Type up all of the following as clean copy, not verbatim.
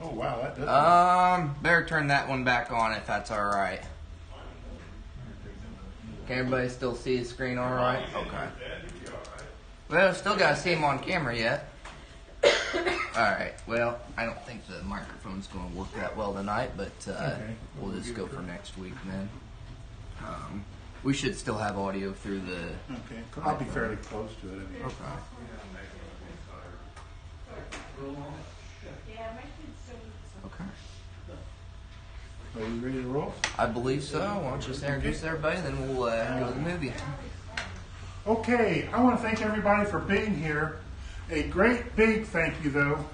Oh, wow, that does. Better turn that one back on if that's alright. Can everybody still see the screen alright? Okay. Well, still gotta see him on camera yet. Alright, well, I don't think the microphone's gonna work that well tonight, but we'll just go for next week then. We should still have audio through the... Okay, I'll be fairly close to it. Okay. Okay. Are you ready to roll? I believe so. Why don't you just introduce everybody, then we'll go to the movie. Okay, I want to thank everybody for being here. A great big thank you, though,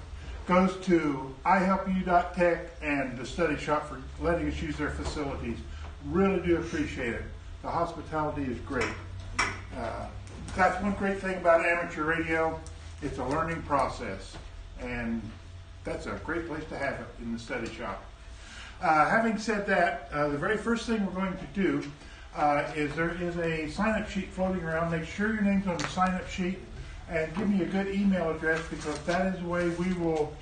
goes to iHelpU.tech and the study shop for letting us use their facilities. Really do appreciate it. The hospitality is great. That's one great thing about amateur radio. It's a learning process, and that's a great place to have it in the study shop. Having said that, the very first thing we're going to do is there is a sign-up sheet floating around. Make sure your name's on the sign-up sheet and give me a good email address, because that is the way we will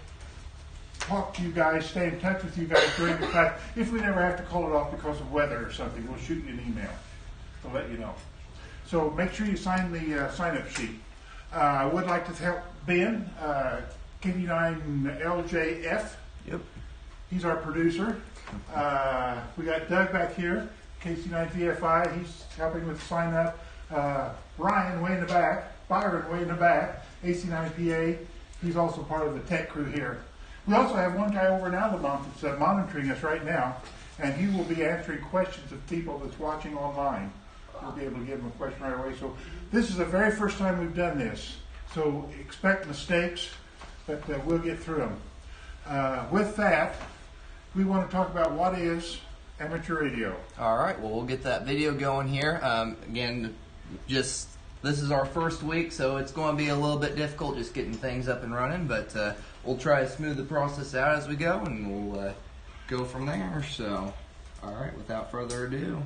talk to you guys, stay in touch with you guys during the class. If we never have to call it off because of weather or something, we'll shoot you an email to let you know. So make sure you sign the sign-up sheet. I would like to help Ben, KD9LJF. Yep. He's our producer. We got Doug back here, KC9VFI. He's helping with the sign-up. Ryan way in the back. Byron way in the back, AC9PA. He's also part of the tech crew here. We also have one guy over in Alabama that's monitoring us right now, and he will be answering questions of people that's watching online. We'll be able to give them a question right away. So this is the very first time we've done this. So expect mistakes, but we'll get through them. With that, we want to talk about what is amateur radio. All right, well, we'll get that video going here. Again, this is our first week, so it's going to be a little bit difficult just getting things up and running, but we'll try to smooth the process out as we go, and we'll go from there. So, all right, without further ado.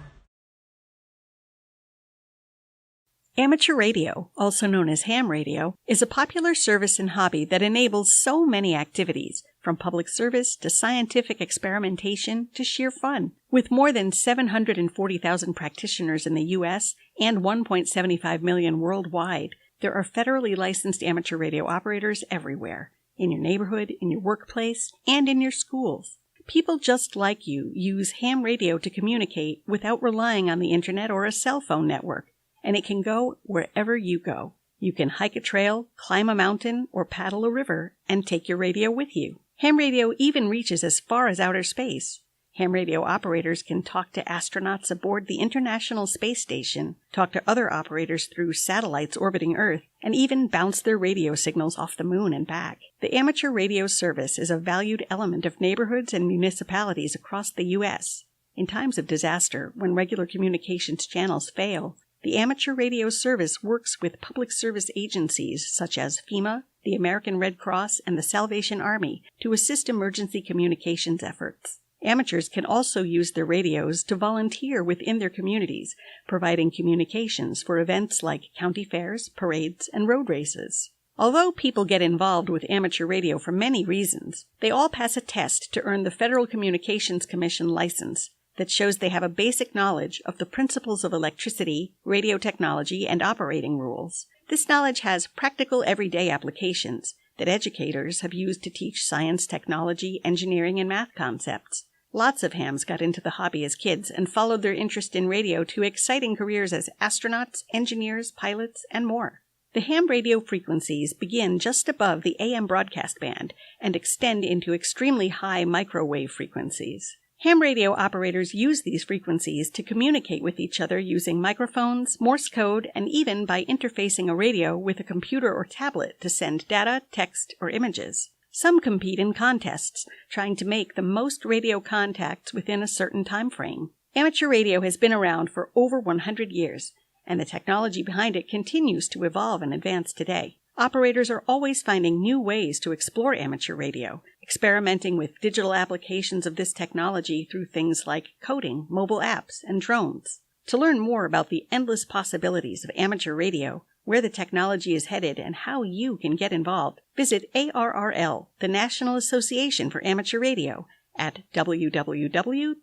Amateur radio, also known as ham radio, is a popular service and hobby that enables so many activities, from public service to scientific experimentation to sheer fun. With more than 740,000 practitioners in the U.S. and 1.75 million worldwide, there are federally licensed amateur radio operators everywhere, in your neighborhood, in your workplace, and in your schools. People just like you use ham radio to communicate without relying on the internet or a cell phone network, and it can go wherever you go. You can hike a trail, climb a mountain, or paddle a river, and take your radio with you. Ham radio even reaches as far as outer space. Ham radio operators can talk to astronauts aboard the International Space Station, talk to other operators through satellites orbiting Earth, and even bounce their radio signals off the moon and back. The amateur radio service is a valued element of neighborhoods and municipalities across the U.S. In times of disaster, when regular communications channels fail, the amateur radio service works with public service agencies such as FEMA, the American Red Cross, and the Salvation Army to assist emergency communications efforts. Amateurs can also use their radios to volunteer within their communities, providing communications for events like county fairs, parades, and road races. Although people get involved with amateur radio for many reasons, they all pass a test to earn the Federal Communications Commission license that shows they have a basic knowledge of the principles of electricity, radio technology, and operating rules. This knowledge has practical everyday applications that educators have used to teach science, technology, engineering, and math concepts. Lots of hams got into the hobby as kids and followed their interest in radio to exciting careers as astronauts, engineers, pilots, and more. The ham radio frequencies begin just above the AM broadcast band and extend into extremely high microwave frequencies. Ham radio operators use these frequencies to communicate with each other using microphones, Morse code, and even by interfacing a radio with a computer or tablet to send data, text, or images. Some compete in contests, trying to make the most radio contacts within a certain time frame. Amateur radio has been around for over 100 years, and the technology behind it continues to evolve and advance today. Operators are always finding new ways to explore amateur radio, experimenting with digital applications of this technology through things like coding, mobile apps, and drones. To learn more about the endless possibilities of amateur radio, where the technology is headed, and how you can get involved, visit ARRL, the National Association for Amateur Radio, at www.arrl.org.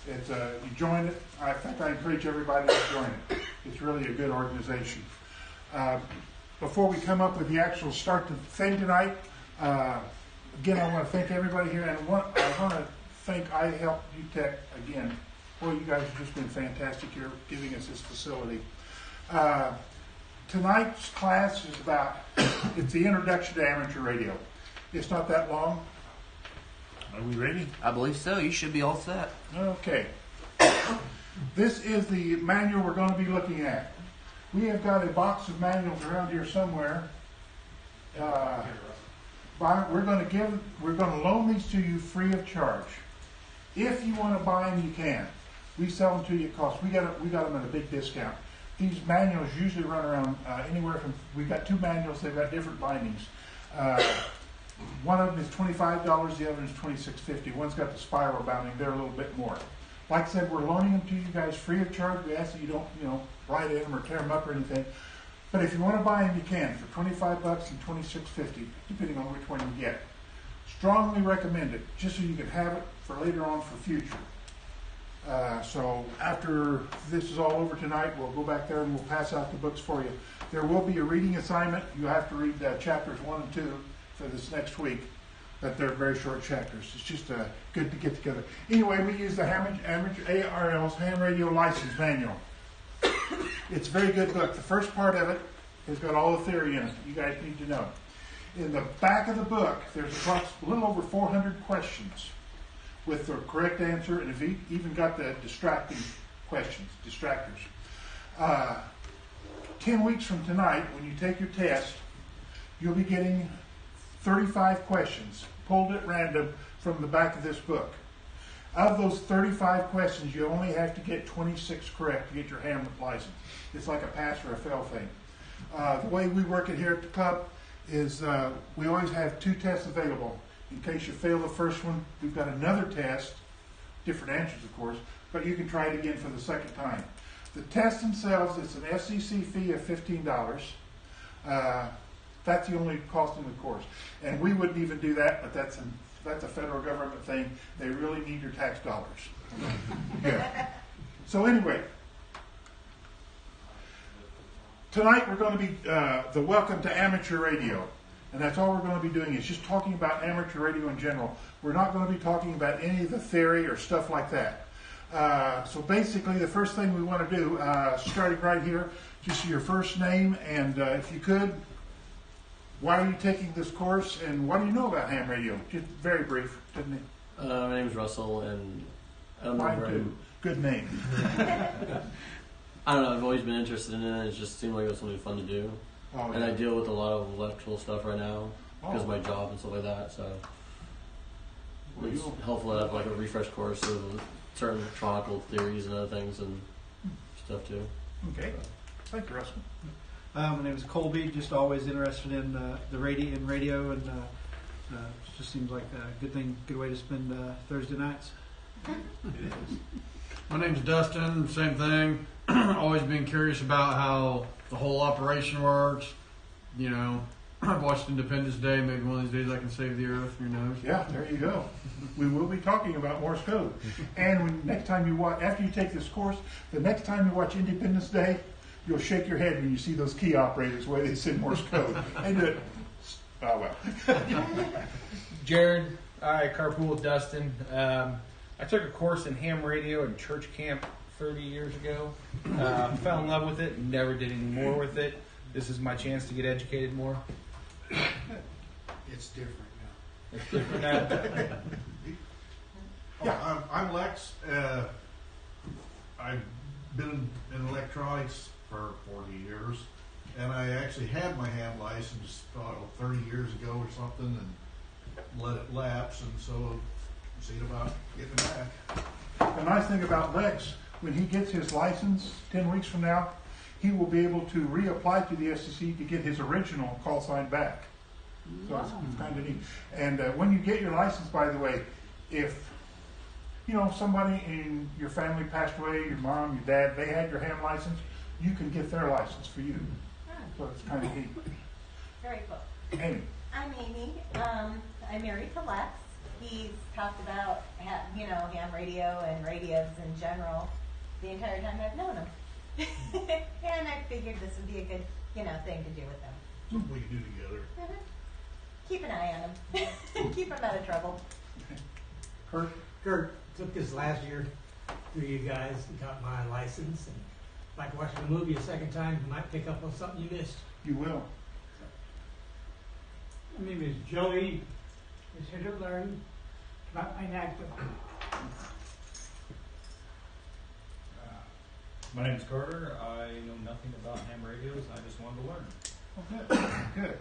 You join it. In fact, I encourage everybody to join it. It's really a good organization. Before we come up with the actual start to thing tonight, again, I want to thank everybody here, and I want to thank iHelpU.tech again. Boy, you guys have just been fantastic here giving us this facility. Tonight's class is it's the introduction to amateur radio. It's not that long. Are we ready? I believe so. You should be all set. Okay. This is the manual we're going to be looking at. We have got a box of manuals around here somewhere. We're going to loan these to you free of charge. If you want to buy them, you can. We sell them to you at cost. We got them at a big discount. These manuals usually run around anywhere from. We've got 2 manuals. They've got different bindings. One of them is $25. The other is $26.50. One's got the spiral bounding. They're a little bit more. Like I said, we're loaning them to you guys free of charge. We ask that you don't, write in them or tear them up or anything. But if you want to buy them, you can for $25 and $26.50, depending on which one you get. Strongly recommend it, just so you can have it for later on for future. So after this is all over tonight, we'll go back there and we'll pass out the books for you. There will be a reading assignment. You have to read chapters 1 and 2 for this next week, but they're very short chapters. It's just good to get together. Anyway, we use the Amateur ARL's Ham Radio License Manual. It's a very good book. The first part of it has got all the theory in it you guys need to know. In the back of the book, there's a little over 400 questions with the correct answer, and have even got the distracting questions, distractors. 10 weeks from tonight, when you take your test, you'll be getting 35 questions pulled at random from the back of this book. Of those 35 questions, you only have to get 26 correct to get your ham license. It's like a pass or a fail thing. The way we work it here at the club is we always have 2 tests available. In case you fail the first one, we've got another test, different answers of course, but you can try it again for the second time. The tests themselves, it's an SEC fee of $15. That's the only cost in the course. And we wouldn't even do that, but that's a federal government thing. They really need your tax dollars. Yeah. So anyway, tonight we're going to be the Welcome to Amateur Radio. And that's all we're going to be doing is just talking about amateur radio in general. We're not going to be talking about any of the theory or stuff like that. So basically the first thing we want to do, starting right here, just your first name and if you could, why are you taking this course and what do you know about ham radio? Just very brief, didn't it? My name is Russell and I don't know where Good name. I don't know, I've always been interested in it. It just seemed like it was something fun to do. Oh, and yeah. I deal with a lot of electrical stuff right now because of my job and stuff like that. So Well, it's helpful to have like a refresh course of certain electronical theories and other things and stuff too. Okay. Thank you, Russell. My name is Colby. Just always interested in the radio, and it just seems like a good way to spend Thursday nights. My name's Dustin, same thing. Always been curious about how the whole operation works. You know, I've watched Independence Day. Maybe one of these days I can save the earth. Who knows? Yeah, there you go. We will be talking about Morse code. And when next time you watch, after you take this course, the next time you watch Independence Day, you'll shake your head when you see those key operators where they send Morse code. They do it. Oh, well. Jared, I carpool with Dustin. I took a course in ham radio in church camp 30 years ago. Fell in love with it, never did any more with it. This is my chance to get educated more. It's different now. It's different now. Yeah, I'm Lex. I've been in electronics for 40 years, and I actually had my ham license 30 years ago or something, and let it lapse, and so see about getting it back. The nice thing about Lex, when he gets his license 10 weeks from now, he will be able to reapply to the SEC to get his original call sign back. So it's kind of neat. And when you get your license, by the way, if somebody in your family passed away, your mom, your dad, they had your ham license, you can get their license for you. So it's kind of neat. Very cool. Amy. I'm Amy. I'm married to Lex. He's talked about ham radio and radios in general the entire time I've known him. And I figured this would be a good thing to do with them. Something we can do together. Keep an eye on him. Keep him out of trouble. Kurt. Took this last year through you guys and got my license, and like watching a movie a second time, you might pick up on something you missed. You will. My name is Joey. Is here to learn about my active. My name is Carter. I know nothing about ham radios. I just wanted to learn. Oh, good.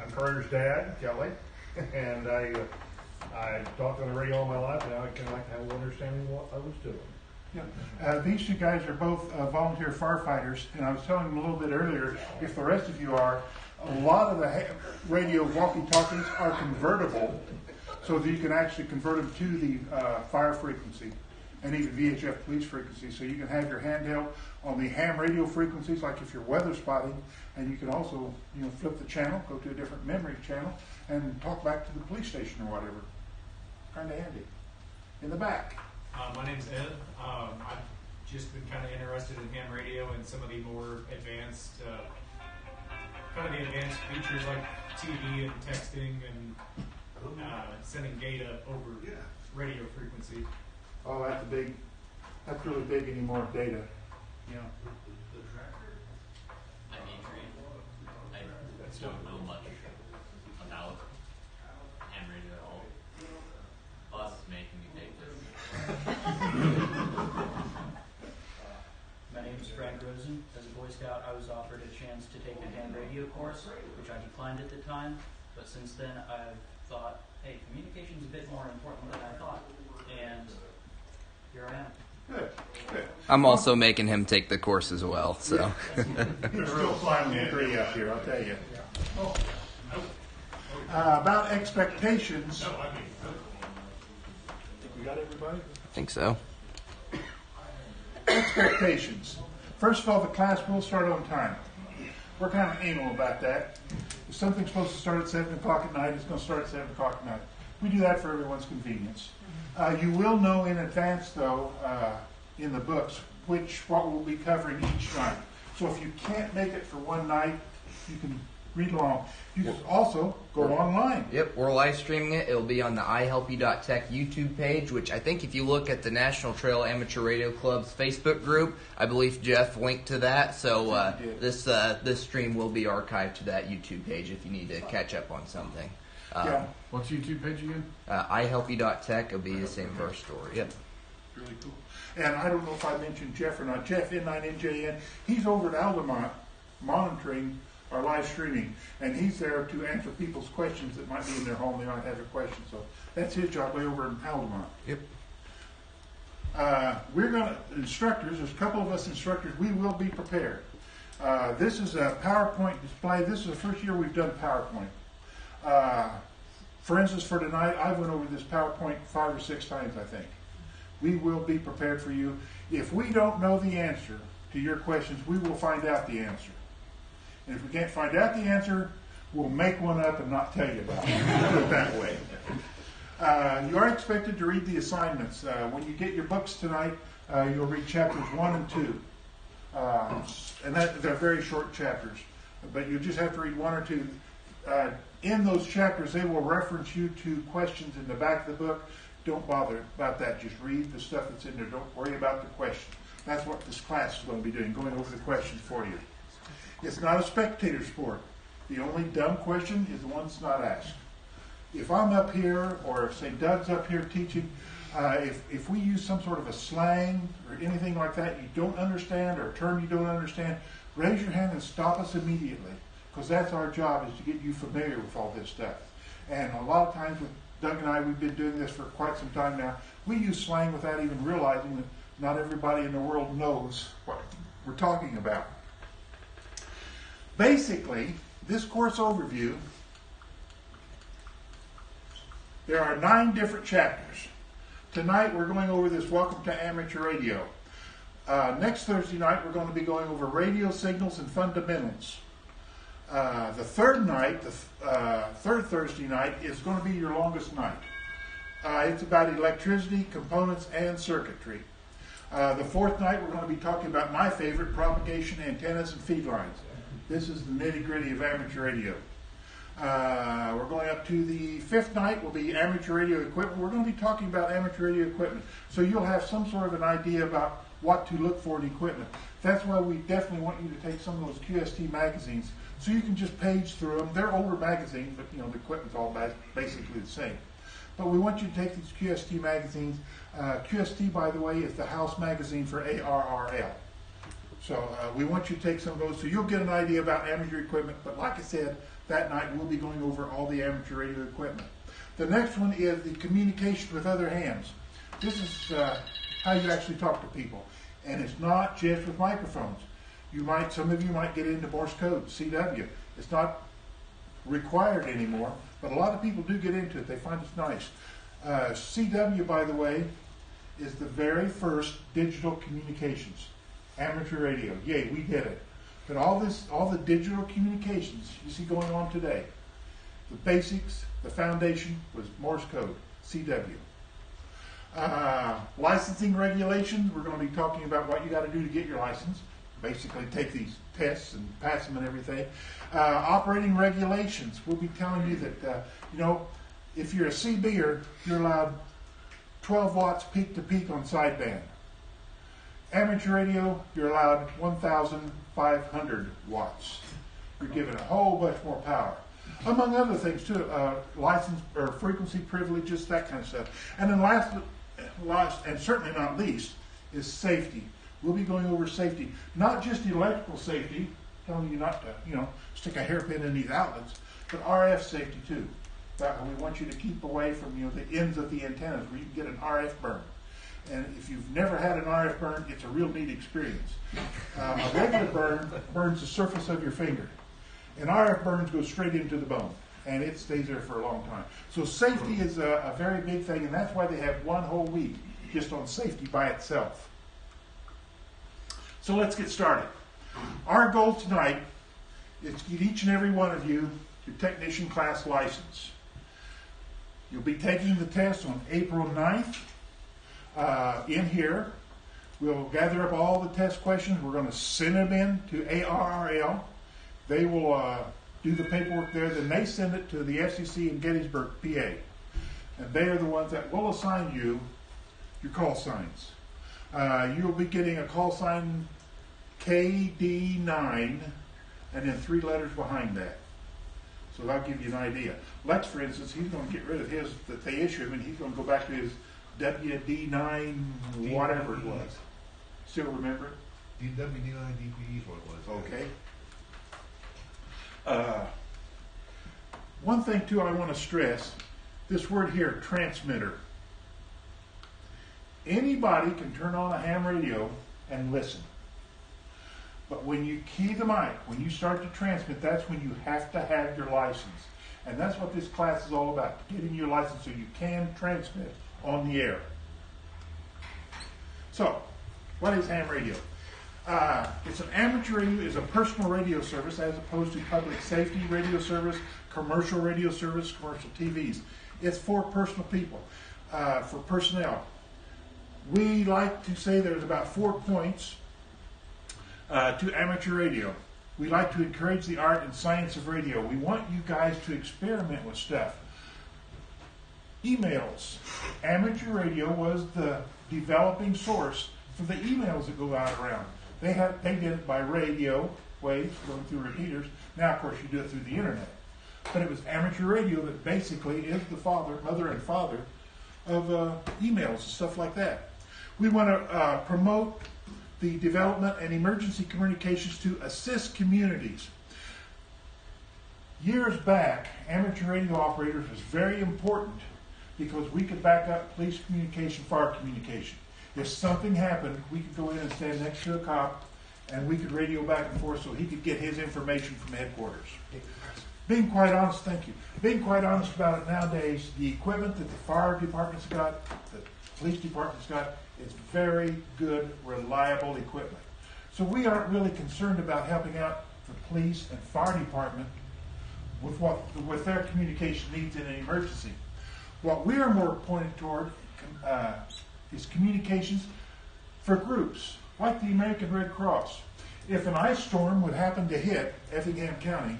I'm Carter's dad, Kelly, and I talked on the radio all my life, and I kind of like to have a little understanding of what I was doing. Yeah. These two guys are both volunteer firefighters, and I was telling them a little bit earlier, if the rest of you are, a lot of the radio walkie-talkies are convertible, so that you can actually convert them to the fire frequency and even VHF police frequency. So you can have your handheld on the ham radio frequencies, like if you're weather spotting, and you can also flip the channel, go to a different memory channel, and talk back to the police station or whatever. Kind of handy. In the back. My name's Ed. I've just been kind of interested in ham radio and some of the more advanced, features like TV and texting and sending data over radio frequency. Oh, that's really big anymore, data. Yeah. I'm Adrian. I don't know much about ham radio at all. Boss is making me take this. My name is Frank Rosen. As a Boy Scout, I was offered a chance to take a ham radio course, which I declined at the time. But since then, I've thought, hey, communication's a bit more important than I thought. And here I am. Good. I'm also making him take the course as well. So He's still climbing the tree up here, I'll tell you. About expectations. Think we got everybody? I think so. Expectations. First of all, the class will start on time. We're kind of anal about that. If something's supposed to start at 7 o'clock at night, it's going to start at 7 o'clock at night. We do that for everyone's convenience. You will know in advance, though, in the books, what we'll be covering each night. So if you can't make it for one night, you can read along. You can also go online. Yep, we're live streaming it. It'll be on the iHelpU.tech YouTube page, which I think if you look at the National Trail Amateur Radio Club's Facebook group, I believe Jeff linked to that. So this stream will be archived to that YouTube page if you need to catch up on something. What's YouTube page again? iHelpU.tech. It'll be the same first story. Yep. Really cool. And I don't know if I mentioned Jeff or not. Jeff, N9NJN, he's over at Altamont monitoring our live streaming, and he's there to answer people's questions that might be in their home. They might have a question. So that's his job way over in Altamont. Yep. We're going to, instructors, there's a couple of us instructors, we will be prepared. This is a PowerPoint display. This is the first year we've done PowerPoint. For instance, for tonight, I went over this PowerPoint 5 or 6 times, I think. We will be prepared for you. If we don't know the answer to your questions, we will find out the answer. And if we can't find out the answer, we'll make one up and not tell you about it. Put it that way. You are expected to read the assignments. When you get your books tonight, you'll read chapters 1 and 2. And they're very short chapters. But you just have to read 1 or 2. In those chapters, they will reference you to questions in the back of the book. Don't bother about that. Just read the stuff that's in there. Don't worry about the question. That's what this class is going to be doing, going over the questions for you. It's not a spectator sport. The only dumb question is the one that's not asked. If I'm up here, or say Doug's up here teaching, if we use some sort of a slang or anything like that you don't understand, or a term you don't understand, raise your hand and stop us immediately, because that's our job, is to get you familiar with all this stuff. And a lot of times with Doug and I, we've been doing this for quite some time now. We use slang without even realizing that not everybody in the world knows what we're talking about. Basically, this course overview, there are 9 different chapters. Tonight we're going over this Welcome to Amateur Radio. Next Thursday night we're going to be going over radio signals and fundamentals. The third Thursday night is going to be your longest night. It's about electricity, components, and circuitry. The fourth night we're going to be talking about my favorite, propagation, antennas, and feed lines. This is the nitty-gritty of amateur radio. We're going up to the fifth night will be amateur radio equipment. We're going to be talking about amateur radio equipment. So you'll have some sort of an idea about what to look for in equipment. That's why we definitely want you to take some of those QST magazines so you can just page through them. They're older magazines, but you know the equipment's all basically the same. But we want you to take these QST magazines. QST, by the way, is the house magazine for ARRL. So we want you to take some of those so you'll get an idea about amateur equipment. But like I said, that night we'll be going over all the amateur radio equipment. The next one is the communication with other hams. This is how you actually talk to people. And it's not just with microphones. Some of you might get into Morse code, CW. It's not required anymore, but a lot of people do get into it. They find it's nice. CW, by the way, is the very first digital communications. Amateur radio. Yay, we did it. But all the digital communications you see going on today, the basics, the foundation was Morse code, CW. Licensing regulations, we're going to be talking about what you got to do to get your license. Basically take these tests and pass them and everything. Operating regulations, we'll be telling you that, if you're a CBer, you're allowed 12 watts peak to peak on sideband. Amateur radio, you're allowed 1,500 watts. You're given a whole bunch more power. Among other things too, license or frequency privileges, that kind of stuff. And then last and certainly not least is safety. We'll be going over safety, not just electrical safety, telling you not to, stick a hairpin in these outlets, but RF safety too. We want you to keep away from, the ends of the antennas where you can get an RF burn. And if you've never had an RF burn, it's a real neat experience. A regular burn burns the surface of your finger. An RF burns go straight into the bone, and it stays there for a long time. So safety is a very big thing, and that's why they have one whole week just on safety by itself. So let's get started. Our goal tonight is to get each and every one of you your technician class license. You'll be taking the test on April 9th. In here, we'll gather up all the test questions. We're going to send them in to ARRL. They will do the paperwork there. Then they send it to the FCC in Gettysburg, PA. And they are the ones that will assign you your call signs. You'll be getting a call sign KD9 and then 3 letters behind that. So that'll give you an idea. Lex, for instance, he's going to get rid of his that they issue him, and he's going to go back to his WD9, whatever it was. Still remember? WD9 DPE is what it was. Okay. One thing, too, I want to stress, this word here, transmitter. Anybody can turn on a ham radio and listen. But when you key the mic, when you start to transmit, that's when you have to have your license. And that's what this class is all about, getting your license so you can transmit on the air. So, what is ham radio? It's an amateur radio, is a personal radio service as opposed to public safety radio service, commercial radio service, commercial TVs. It's for personal people, for personnel. We like to say there's about 4 points to amateur radio. We like to encourage the art and science of radio. We want you guys to experiment with stuff. Emails. Amateur radio was the developing source for the emails that go out around. They did it by radio waves going through repeaters. Now, of course, you do it through the internet. But it was amateur radio that basically is the mother and father of emails and stuff like that. We want to promote the development and emergency communications to assist communities. Years back, amateur radio operators was very important because we could back up police communication, fire communication. If something happened, we could go in and stand next to a cop and we could radio back and forth so he could get his information from headquarters. Being quite honest, thank you. Being quite honest about it nowadays, the equipment that the fire department's got, the police department's got, is very good, reliable equipment. So we aren't really concerned about helping out the police and fire department with their communication needs in an emergency. What we are more pointed toward is communications for groups, like the American Red Cross. If an ice storm would happen to hit Effingham County,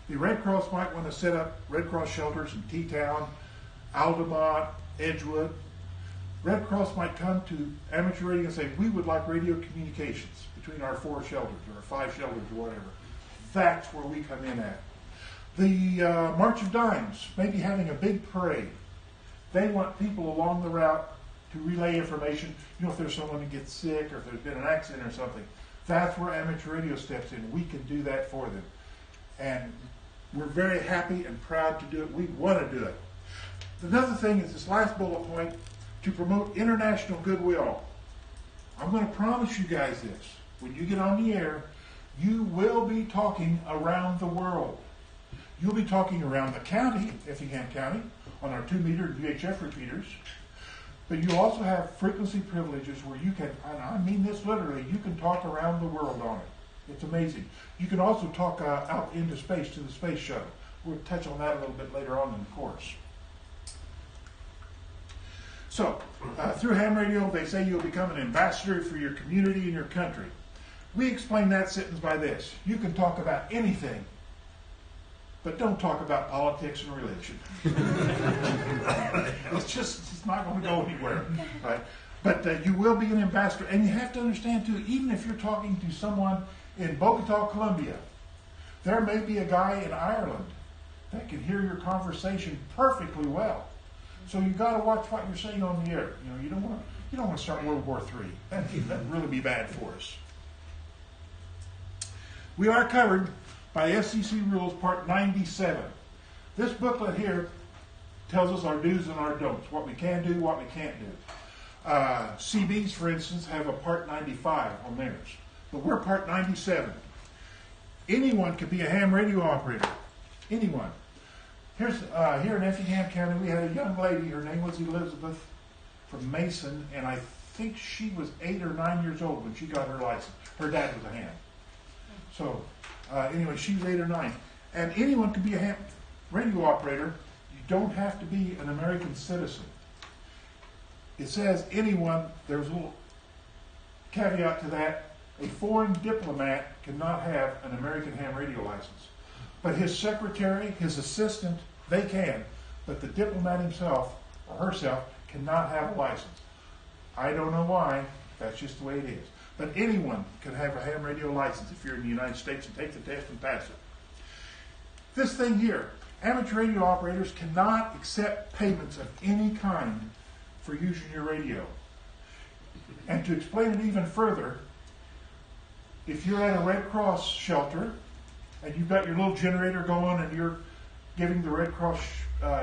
the Red Cross might want to set up Red Cross shelters in T-Town, Altamont, Edgewood. Red Cross might come to amateur radio and say, we would like radio communications between our 4 shelters or 5 shelters or whatever. That's where we come in at. The March of Dimes, maybe having a big parade. They want people along the route to relay information. You know, if there's someone who gets sick or if there's been an accident or something. That's where amateur radio steps in. We can do that for them. And we're very happy and proud to do it. We want to do it. Another thing is this last bullet point, to promote international goodwill. I'm going to promise you guys this. When you get on the air, you will be talking around the world. You'll be talking around the county, Effingham County, on our 2-meter VHF repeaters. But you also have frequency privileges where you can, and I mean this literally, you can talk around the world on it. It's amazing. You can also talk out into space to the space shuttle. We'll touch on that a little bit later on in the course. So, through ham radio, they say you'll become an ambassador for your community and your country. We explain that sentence by this. You can talk about anything, but don't talk about politics and religion. It's not going to go anywhere. Right? But you will be an ambassador. And you have to understand, too, even if you're talking to someone in Bogota, Colombia, there may be a guy in Ireland that can hear your conversation perfectly well. So you've got to watch what you're saying on the air. You know, you don't want to start World War III. That'd really be bad for us. We are covered by FCC Rules Part 97. This booklet here tells us our do's and our don'ts, what we can do, what we can't do. CBs, for instance, have a Part 95 on theirs, but we're Part 97. Anyone could be a ham radio operator. Anyone. Here in Effingham County, we had a young lady. Her name was Elizabeth from Mason, and I think she was 8 or 9 years old when she got her license. Her dad was a ham. So anyway, she was 8 or 9. And anyone could be a ham radio operator. You don't have to be an American citizen. It says anyone, there's a little caveat to that. A foreign diplomat cannot have an American ham radio license. But his secretary, his assistant, they can. But the diplomat himself or herself cannot have a license. I don't know why. That's just the way it is. But anyone can have a ham radio license if you're in the United States and take the test and pass it. This thing here, amateur radio operators cannot accept payments of any kind for using your radio. And to explain it even further, if you're at a Red Cross shelter and you've got your little generator going and you're giving the Red Cross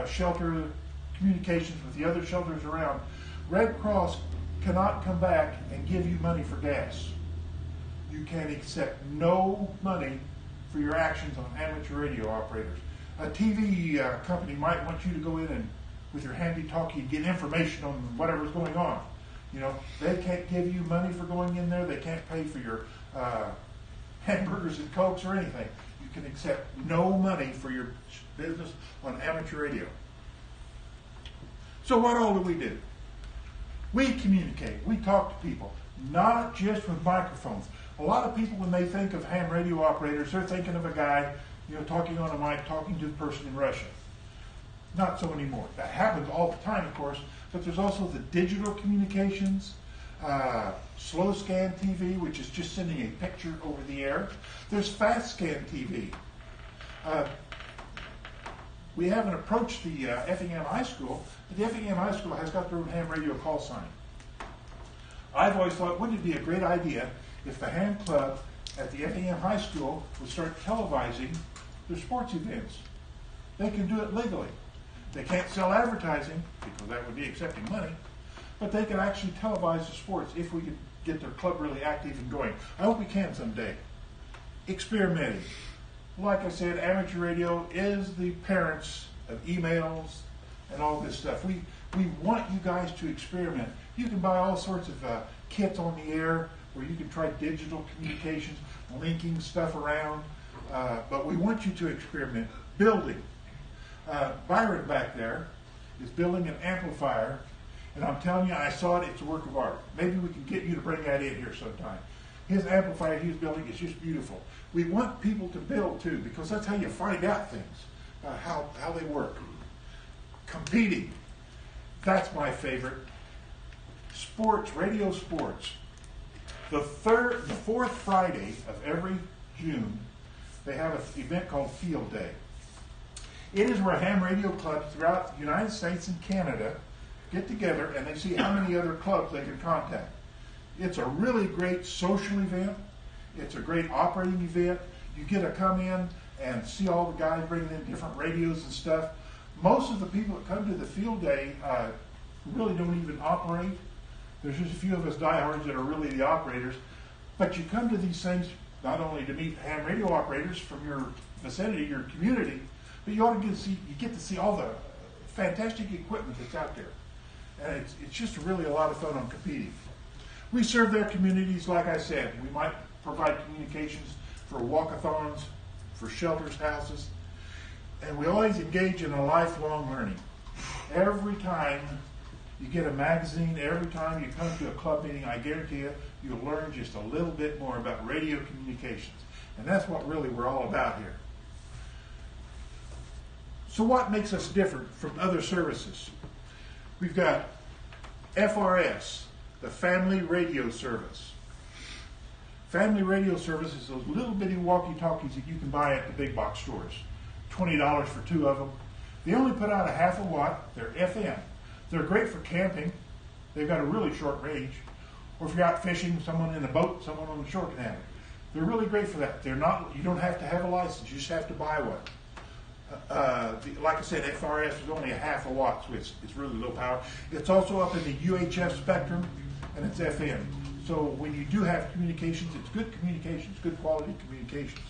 shelter communications with the other shelters around, Red Cross cannot come back and give you money for gas. You can accept no money for your actions on amateur radio operators. A TV company might want you to go in and with your handy-talkie get information on whatever's going on. You know, they can't give you money for going in there. They can't pay for your hamburgers and Cokes or anything. You can accept no money for your business on amateur radio. So what all do we do? We communicate. We talk to people, not just with microphones. A lot of people, when they think of ham radio operators, they're thinking of a guy, you know, talking on a mic, talking to the person in Russia. Not so anymore. That happens all the time, of course, but there's also the digital communications, slow scan TV, which is just sending a picture over the air. There's fast scan TV. We haven't approached the Effingham High School, but the Effingham High School has got their own ham radio call sign. I've always thought, wouldn't it be a great idea if the ham club at the Effingham High School would start televising their sports events. They can do it legally. They can't sell advertising because that would be accepting money, but they can actually televise the sports if we could get their club really active and going. I hope we can someday. Experimenting. Like I said, amateur radio is the parents of emails and all this stuff. We want you guys to experiment. You can buy all sorts of kits on the air where you can try digital communications, linking stuff around, but we want you to experiment. Building. Byron back there is building an amplifier, and I'm telling you, I saw it, it's a work of art. Maybe we can get you to bring that in here sometime. His amplifier he's building is just beautiful. We want people to build too, because that's how you find out things, how they work. Competing. That's my favorite. Sports, radio sports. The fourth Friday of every June, they have an event called Field Day. It is where ham radio clubs throughout the United States and Canada get together and they see how many other clubs they can contact. It's a really great social event. It's a great operating event. You get to come in and see all the guys bringing in different radios and stuff. Most of the people that come to the field day really don't even operate. There's just a few of us diehards that are really the operators. But you come to these things not only to meet ham radio operators from your vicinity, your community, but you get to see all the fantastic equipment that's out there. And it's just really a lot of fun on competing. We serve their communities, like I said. We might provide communications for walkathons, for shelters, houses, and we always engage in a lifelong learning. Every time you get a magazine, every time you come to a club meeting, I guarantee you, you'll learn just a little bit more about radio communications. And that's what really we're all about here. So what makes us different from other services? We've got FRS, the Family Radio Service. Family Radio Service is those little bitty walkie-talkies that you can buy at the big box stores. $20 for 2 of them. They only put out a half a watt. They're FM. They're great for camping. They've got a really short range. Or if you're out fishing, someone in a boat, someone on the shore can have it. They're really great for that. You don't have to have a license. You just have to buy one. Like I said, FRS is only a half a watt, so it's really low power. It's also up in the UHF spectrum, and it's FM. So when you do have communications, it's good communications, good quality communications.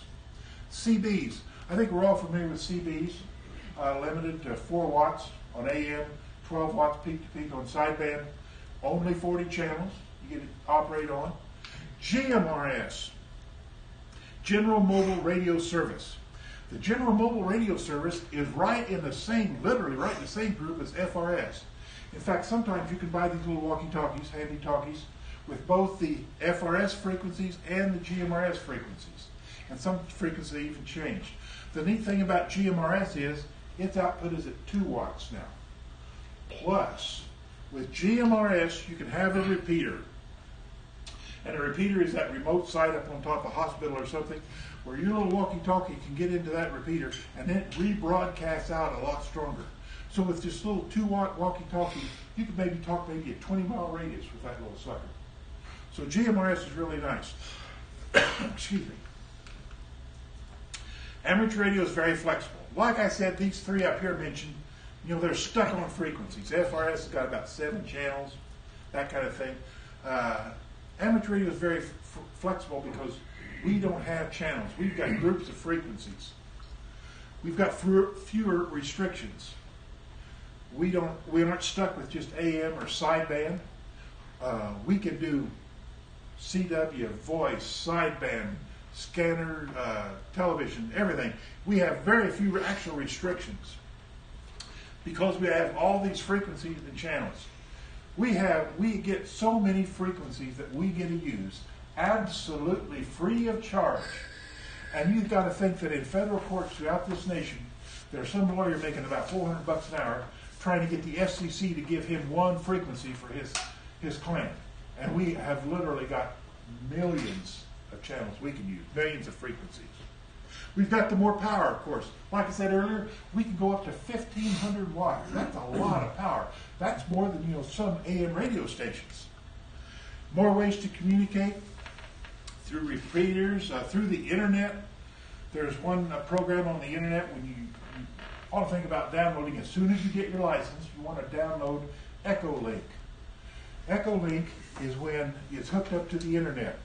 CBs. I think we're all familiar with CBs, limited to 4 watts on AM, 12 watts peak to peak on sideband, only 40 channels you get to operate on. GMRS, General Mobile Radio Service. The General Mobile Radio Service is literally right in the same group as FRS. In fact, sometimes you can buy these little walkie-talkies, handy talkies, with both the FRS frequencies and the GMRS frequencies. And some frequencies even changed. The neat thing about GMRS is its output is at 2 watts now. Plus, with GMRS, you can have a repeater. And a repeater is that remote site up on top of a hospital or something where your little walkie-talkie can get into that repeater and then it rebroadcasts out a lot stronger. So with this little 2-watt walkie-talkie, you can maybe talk a 20-mile radius with that little sucker. So GMRS is really nice. Excuse me. Amateur radio is very flexible. Like I said, these 3 up here mentioned, they're stuck on frequencies. FRS has got about 7 channels, that kind of thing. Amateur radio is very flexible because we don't have channels. We've got groups of frequencies. We've got fewer restrictions. We aren't stuck with just AM or sideband. We can do CW, voice, sideband, scanner, television, everything. We have very few actual restrictions because we have all these frequencies and channels. We get so many frequencies that we get to use absolutely free of charge. And you've got to think that in federal courts throughout this nation, there's some lawyer making about $400 an hour trying to get the FCC to give him one frequency for his claim. And we have literally got millions of channels we can use, millions of frequencies. We've got the more power, of course. Like I said earlier, we can go up to 1,500 watts. That's a lot of power. That's more than some AM radio stations. More ways to communicate through repeaters, through the internet. There's one program on the internet when you ought to think about downloading. As soon as you get your license, you want to download Echolink. Echolink is when it's hooked up to the internet.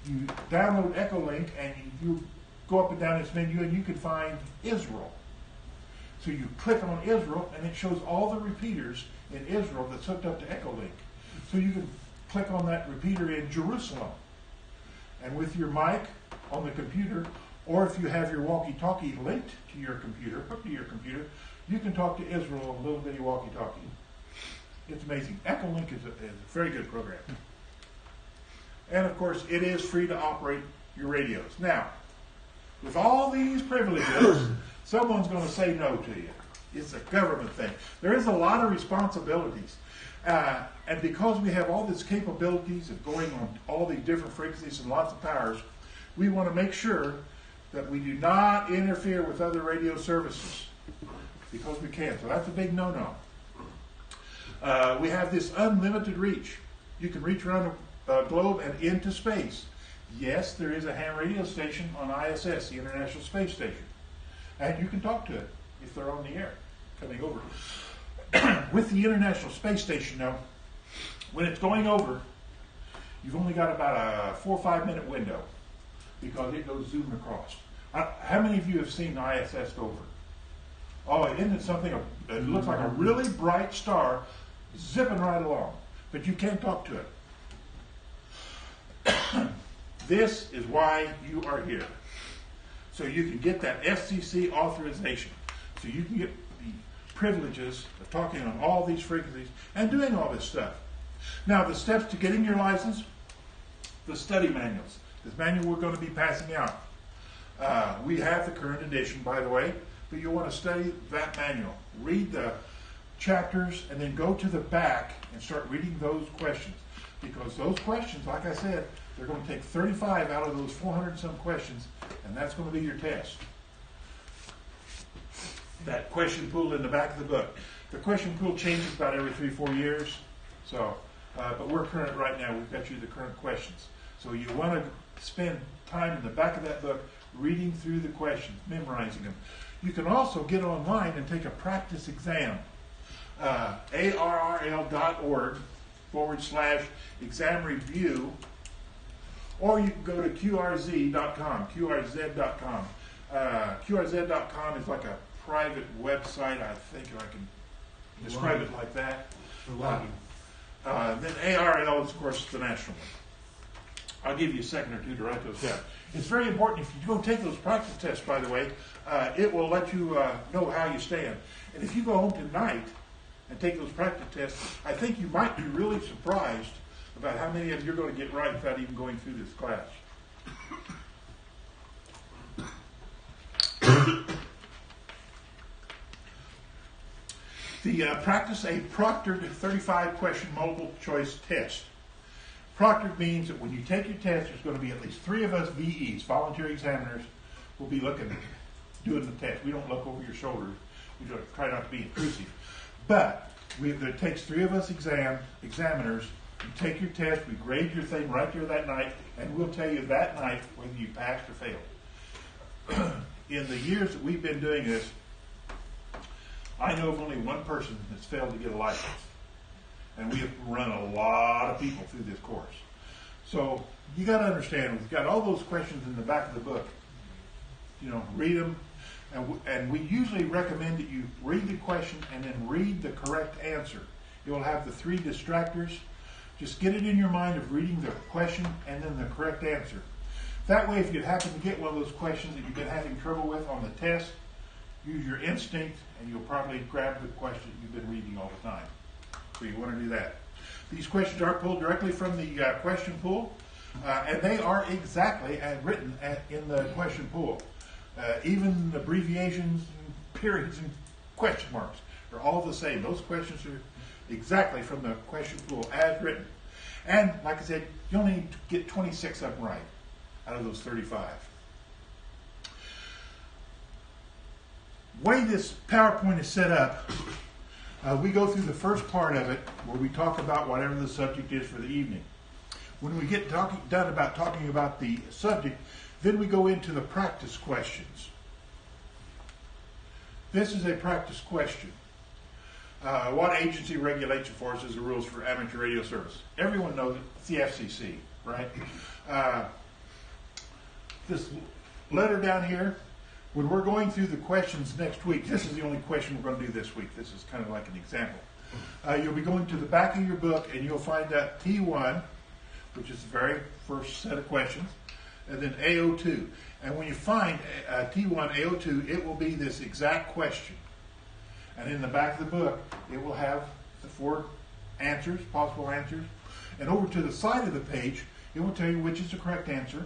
You download Echolink and you go up and down this menu and you can find Israel. So you click on Israel and it shows all the repeaters in Israel that's hooked up to Echolink. So you can click on that repeater in Jerusalem. And with your mic on the computer, or if you have your walkie-talkie linked to your computer, hooked to your computer, you can talk to Israel on a little bitty walkie-talkie. It's amazing. Echolink is a very good program. And of course, it is free to operate your radios. Now, with all these privileges, someone's going to say no to you. It's a government thing. There is a lot of responsibilities. And because we have all these capabilities of going on all these different frequencies and lots of powers, we want to make sure that we do not interfere with other radio services because we can. So that's a big no-no. We have this unlimited reach. You can reach around the globe and into space. Yes, there is a ham radio station on ISS, the International Space Station. And you can talk to it if they're on the air coming over. With the International Space Station, now, when it's going over, you've only got about a 4 or 5 minute window because it goes zooming across. How many of you have seen the ISS go over? Oh, isn't it something? It looks like a really bright star zipping right along, but you can't talk to it. This is why you are here. So you can get that FCC authorization. So you can get the privileges of talking on all these frequencies and doing all this stuff. Now, the steps to getting your license, the study manuals. This manual we're going to be passing out. We have the current edition, by the way, but you'll want to study that manual. Read the chapters and then go to the back and start reading those questions. Because those questions, like I said, they're going to take 35 out of those 400 some questions, and that's going to be your test. That question pool in the back of the book. The question pool changes about every 3-4 years. So, but we're current right now. We've got you the current questions. So you want to spend time in the back of that book reading through the questions, memorizing them. You can also get online and take a practice exam. ARRL.org/exam review, or you can go to QRZ.com, QRZ.com. QRZ.com is like a private website, I think if I can describe it like that. Then ARL is, of course, the national one. I'll give you a second or two to write those down. It's very important if you go take those practice tests, by the way, it will let you know how you stand. And if you go home tonight and take those practice tests, I think you might be really surprised about how many of them you're going to get right without even going through this class. Practice a proctored 35-question multiple choice test. Proctored means that when you take your test, there's going to be at least 3 of us VEs, volunteer examiners, will be doing the test. We don't look over your shoulders. We try not to be intrusive. But it takes 3 of us examiners. You take your test, we grade your thing right there that night, and we'll tell you that night whether you passed or failed. In the years that we've been doing this, I know of only one person that's failed to get a license. And we have run a lot of people through this course. So you got to understand, we've got all those questions in the back of the book. You know, read them. And we usually recommend that you read the question and then read the correct answer. It will have the 3 distractors. Just get it in your mind of reading the question and then the correct answer. That way, if you happen to get one of those questions that you've been having trouble with on the test, use your instinct and you'll probably grab the question you've been reading all the time. So you want to do that. These questions are pulled directly from the question pool, and they are exactly written in the question pool. Even abbreviations, and periods, and question marks are all the same. Those questions are exactly from the question pool as written. And like I said, you only need to get 26 of them right out of those 35. The way this PowerPoint is set up, we go through the first part of it where we talk about whatever the subject is for the evening. When we get done about talking about the subject, Then we go into the practice questions. This is a practice question. What agency regulates and enforces the rules for amateur radio service? Everyone knows it. It's the FCC, right? This letter down here, when we're going through the questions next week, this is the only question we're going to do this week. This is kind of like an example. You'll be going to the back of your book and you'll find that T1, which is the very first set of questions, and then AO2. And when you find T1, AO2, it will be this exact question. And in the back of the book, it will have the 4 answers, possible answers. And over to the side of the page, it will tell you which is the correct answer.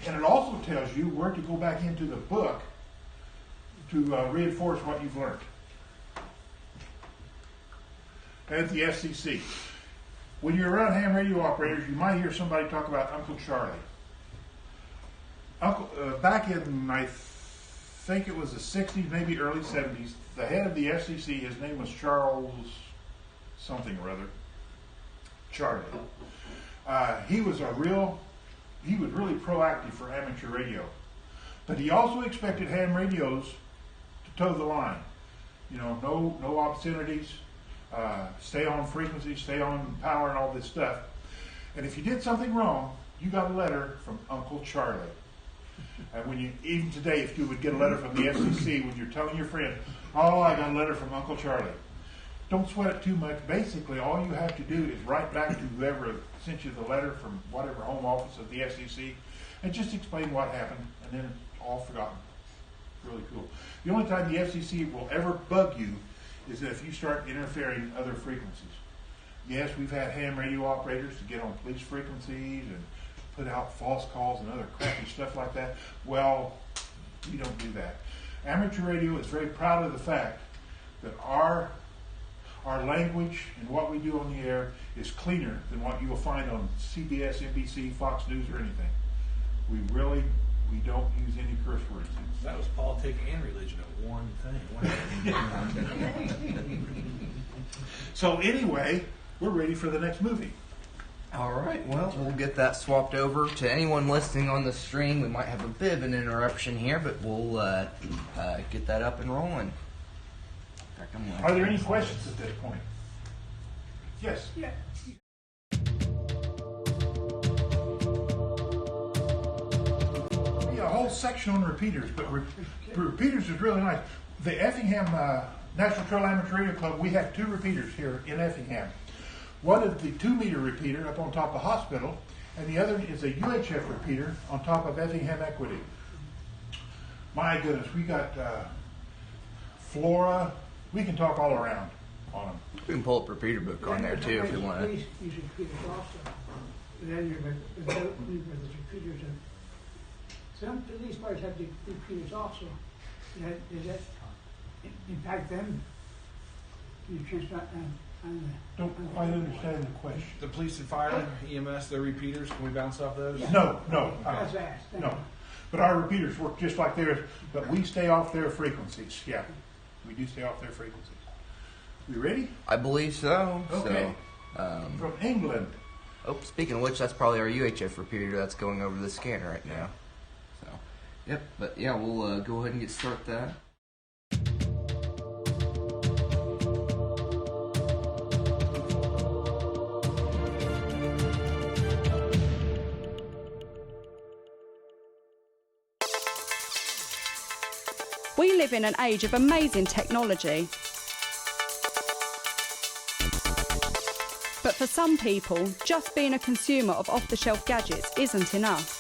And it also tells you where to go back into the book to reinforce what you've learned. And the FCC. When you're around ham radio operators, you might hear somebody talk about Uncle Charlie. Back in, I think it was the 60s, maybe early 70s, the head of the FCC, his name was Charles something or other, Charlie. He was really proactive for amateur radio. But he also expected ham radios to toe the line. You know, no obscenities, stay on frequency, stay on power and all this stuff. And if you did something wrong, you got a letter from Uncle Charlie. And when you, even today, if you would get a letter from the FCC, when you're telling your friend, oh, I got a letter from Uncle Charlie, don't sweat it too much. Basically, all you have to do is write back to whoever sent you the letter from whatever home office of the FCC and just explain what happened, and then it's all forgotten. Really cool. The only time the FCC will ever bug you is if you start interfering in other frequencies. Yes, we've had ham radio operators to get on police frequencies and put out false calls and other crappy stuff like that. Well, we don't do that. Amateur radio is very proud of the fact that our language and what we do on the air is cleaner than what you will find on CBS, NBC, Fox News, or anything. We don't use any curse words. That was politics and religion at one thing. So anyway, we're ready for the next movie. All right, well, we'll get that swapped over. To anyone listening on the stream, we might have a bit of an interruption here, but we'll get that up and rolling. Are there any questions at this point? Yes. Yeah. A whole section on repeaters, but repeaters is really nice. The Effingham National Trail Amateur Radio Club, we have 2 repeaters here in Effingham. One is the 2-meter repeater up on top of the hospital, and the other is a UHF repeater on top of Effingham Equity. My goodness, we got Flora. We can talk all around on them. We can pull up repeater book on there too if you want to. Please use repeaters also. But then you're with the repeaters. Some police cars have the repeaters also. Does that impact them? You choose not Don't quite understand the question. The police and fire, EMS, their repeaters, can we bounce off those? Yeah. No. That's fast. No. But our repeaters work just like theirs, but we stay off their frequencies. Yeah, we do stay off their frequencies. We ready? I believe so. Okay. So, from England. Oh, speaking of which, that's probably our UHF repeater that's going over the scanner right now. So, yep. But yeah, we'll go ahead and get started that. We live in an age of amazing technology. But for some people, just being a consumer of off-the-shelf gadgets isn't enough.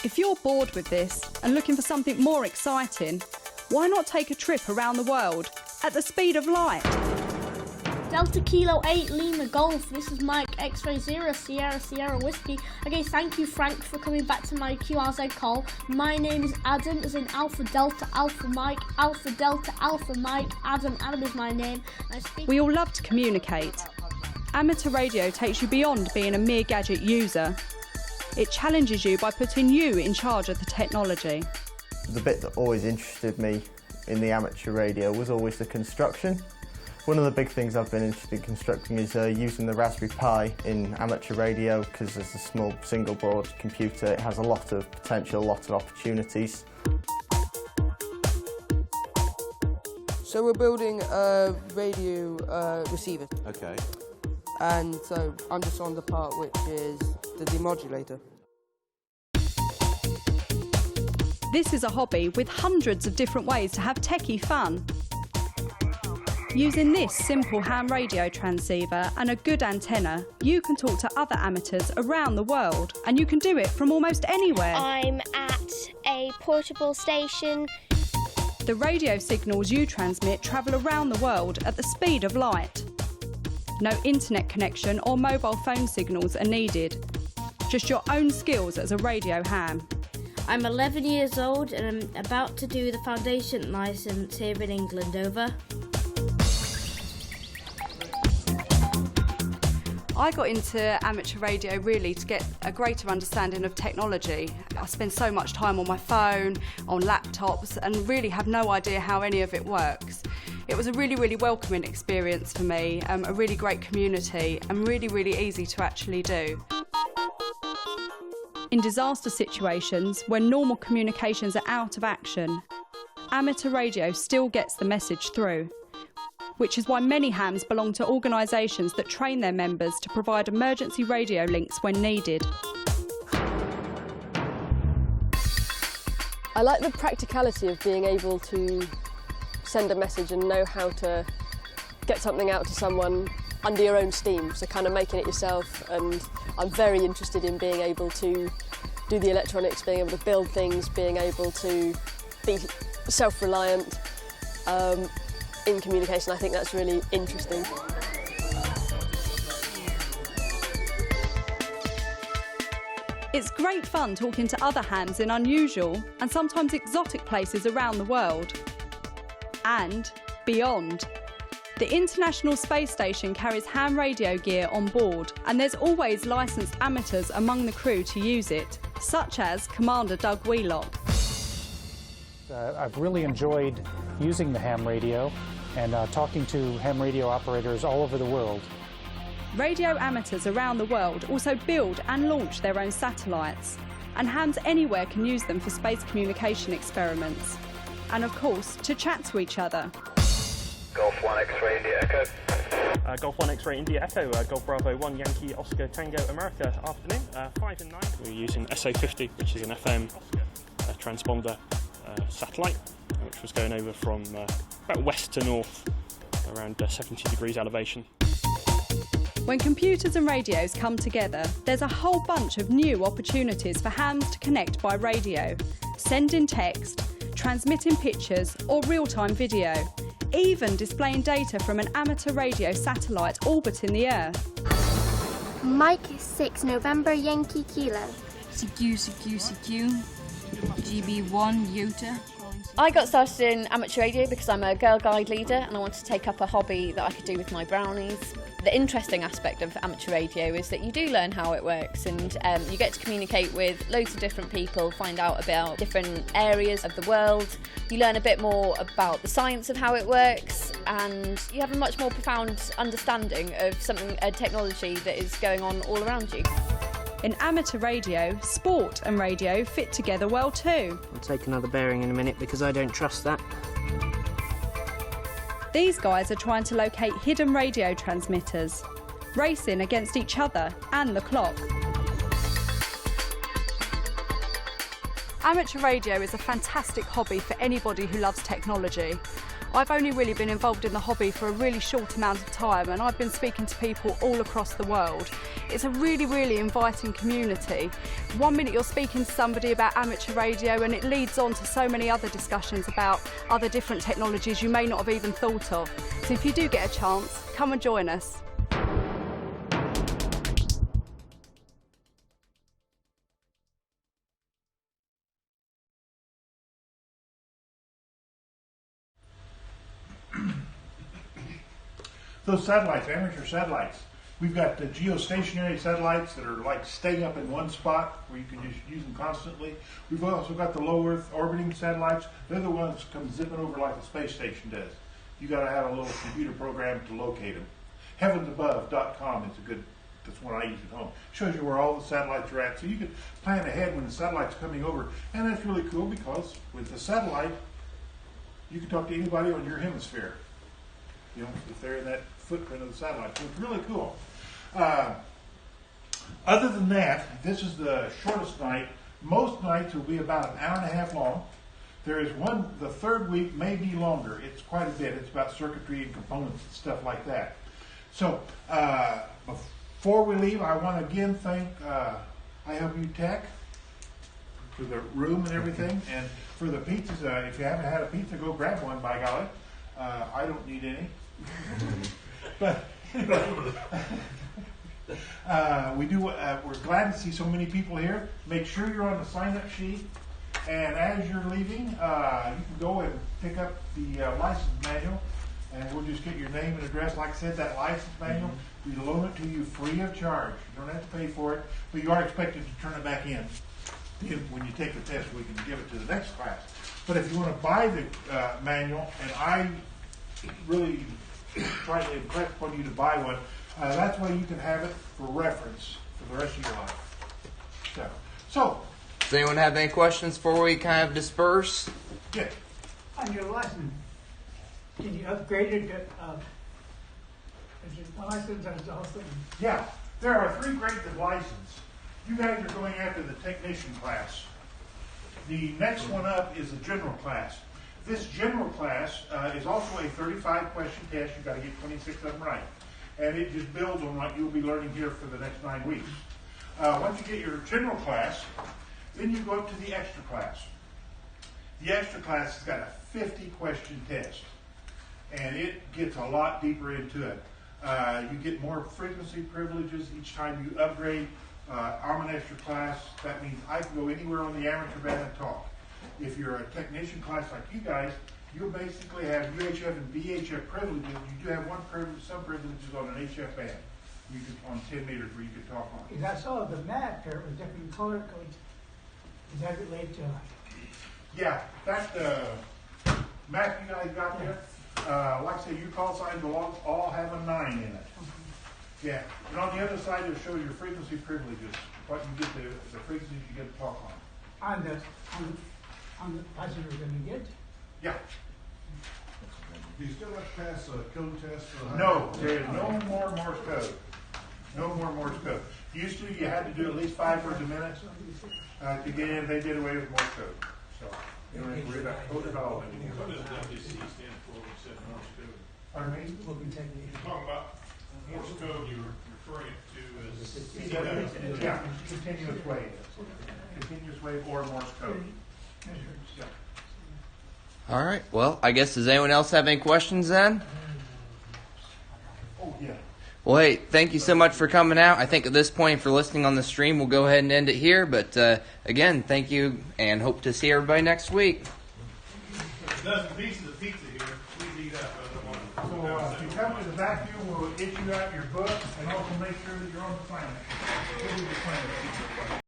If you're bored with this and looking for something more exciting, why not take a trip around the world at the speed of light? Delta Kilo 8 Lima Golf, this is Mike X-Ray 0 Sierra Sierra Whiskey. Okay, thank you Frank for coming back to my QRZ call. My name is Adam, as in Alpha Delta Alpha Mike, Alpha Delta Alpha Mike, Adam is my name. We all love to communicate. Amateur radio takes you beyond being a mere gadget user. It challenges you by putting you in charge of the technology. The bit that always interested me in the amateur radio was always the construction. One of the big things I've been interested in constructing is using the Raspberry Pi in amateur radio, because as a small single board computer it has a lot of potential, a lot of opportunities. So we're building a radio receiver. Okay. And so I'm just on the part which is the demodulator. This is a hobby with hundreds of different ways to have techie fun. Using this simple ham radio transceiver and a good antenna, you can talk to other amateurs around the world, and you can do it from almost anywhere. I'm at a portable station. The radio signals you transmit travel around the world at the speed of light. No internet connection or mobile phone signals are needed. Just your own skills as a radio ham. I'm 11 years old and I'm about to do the foundation licence here in England. Over. I got into amateur radio really to get a greater understanding of technology. I spend so much time on my phone, on laptops, and really have no idea how any of it works. It was a really welcoming experience for me, a really great community, and really easy to actually do. In disaster situations, when normal communications are out of action, amateur radio still gets the message through, which is why many hams belong to organisations that train their members to provide emergency radio links when needed. I like the practicality of being able to send a message and know how to get something out to someone under your own steam, so kind of making it yourself. And I'm very interested in being able to do the electronics, being able to build things, being able to be self-reliant in communication. I think that's really interesting. It's great fun talking to other hams in unusual and sometimes exotic places around the world. And beyond. The International Space Station carries ham radio gear on board, and there's always licensed amateurs among the crew to use it, such as Commander Doug Wheelock. I've really enjoyed using the ham radio and talking to ham radio operators all over the world. Radio amateurs around the world also build and launch their own satellites, and hams anywhere can use them for space communication experiments, and of course to chat to each other. Golf 1 X-ray India Echo. Golf 1 X-ray India Echo, Golf Bravo 1 Yankee Oscar Tango America. Afternoon, 5 and 9. We're using SA50, which is an FM transponder satellite, which was going over from about west to north, around 70 degrees elevation. When computers and radios come together, there's a whole bunch of new opportunities for hams to connect by radio, sending text, transmitting pictures or real-time video, even displaying data from an amateur radio satellite orbiting the Earth. Mike 6 November Yankee Kilo. CQ, GB1 Utah. I got started in amateur radio because I'm a Girl Guide leader and I wanted to take up a hobby that I could do with my brownies. The interesting aspect of amateur radio is that you do learn how it works, and you get to communicate with loads of different people, find out about different areas of the world. You learn a bit more about the science of how it works, and you have a much more profound understanding of a technology that is going on all around you. In amateur radio, sport and radio fit together well too. I'll take another bearing in a minute because I don't trust that. These guys are trying to locate hidden radio transmitters, racing against each other and the clock. Amateur radio is a fantastic hobby for anybody who loves technology. I've only really been involved in the hobby for a really short amount of time, and I've been speaking to people all across the world. It's a really inviting community. One minute you're speaking to somebody about amateur radio and it leads on to so many other discussions about other different technologies you may not have even thought of. So if you do get a chance, come and join us. Those satellites, amateur satellites, we've got the geostationary satellites that are like staying up in one spot where you can just use them constantly. We've also got the low Earth orbiting satellites. They're the ones that come zipping over like the space station does. you got to have a little computer program to locate them. Heavensabove.com is a good, that's one I use at home. Shows you where all the satellites are at, so you can plan ahead when the satellite's coming over. And that's really cool because with the satellite, you can talk to anybody on your hemisphere. You know, if they're in that footprint of the satellite. So it's really cool. Other than that, this is the shortest night. Most nights will be about an hour and a half long. There is one, the third week may be longer. It's quite a bit. It's about circuitry and components and stuff like that. So, before we leave, I want to again thank iHelpU.tech for the room and everything, and for the pizzas. If you haven't had a pizza, go grab one, by golly. I don't need any. But anyway, we're glad to see so many people here. Make sure you're on the sign-up sheet. And as you're leaving, you can go and pick up the license manual, and we'll just get your name and address. Like I said, that license manual, we loan it to you free of charge. You don't have to pay for it, but you are expected to turn it back in when you take the test. We can give it to the next class. But if you want to buy the manual, and I really try to impress upon you to buy one, that's why you can have it for reference for the rest of your life. So. Does anyone have any questions before we kind of disperse? Yeah. On your license, can you upgrade it to a license that's awesome? Yeah, there are 3 grades of license. You guys are going after the technician class. The next one up is the general class. This general class is also a 35-question test. You've got to get 26 of them right. And it just builds on what you'll be learning here for the next 9 weeks. Once you get your general class, then you go up to the extra class. The extra class has got a 50-question test, and it gets a lot deeper into it. You get more frequency privileges each time you upgrade. I'm an extra class. That means I can go anywhere on the amateur band and talk. If you're a technician class like you guys, you'll basically have UHF and VHF privileges. You do have some privileges on an HF band. You can, on 10 meters where you can talk on. Because I saw the map there with different color codes. Does that relate to? Yeah, that's the map you guys got there. Like I said, your call signs will all have a 9 in it. Yeah, and on the other side it shows your frequency privileges, what you get the frequencies you get to talk on. On the license we're going to get? Yeah. Do you still have to pass a code test? No, there is no more Morse code. No more Morse code. Used to, you had to do at least 5 words a minute to get in. They did away with Morse code. So you don't have to worry about code at all anymore. What does WC stand for when you said Morse code? Pardon me? You're talking about Morse code, you're referring to as yeah, continuous wave. Continuous wave or Morse code. Yeah. All right. Well, I guess, does anyone else have any questions then? Oh, yeah. Well, hey, thank you so much for coming out. I think at this point, if you're listening on the stream, we'll go ahead and end it here. But again, thank you, and hope to see everybody next week. a dozen pieces of pizza here. Please eat up. I don't want to. So if you come to the vacuum, we'll issue out your book and also make sure that you're on the planet.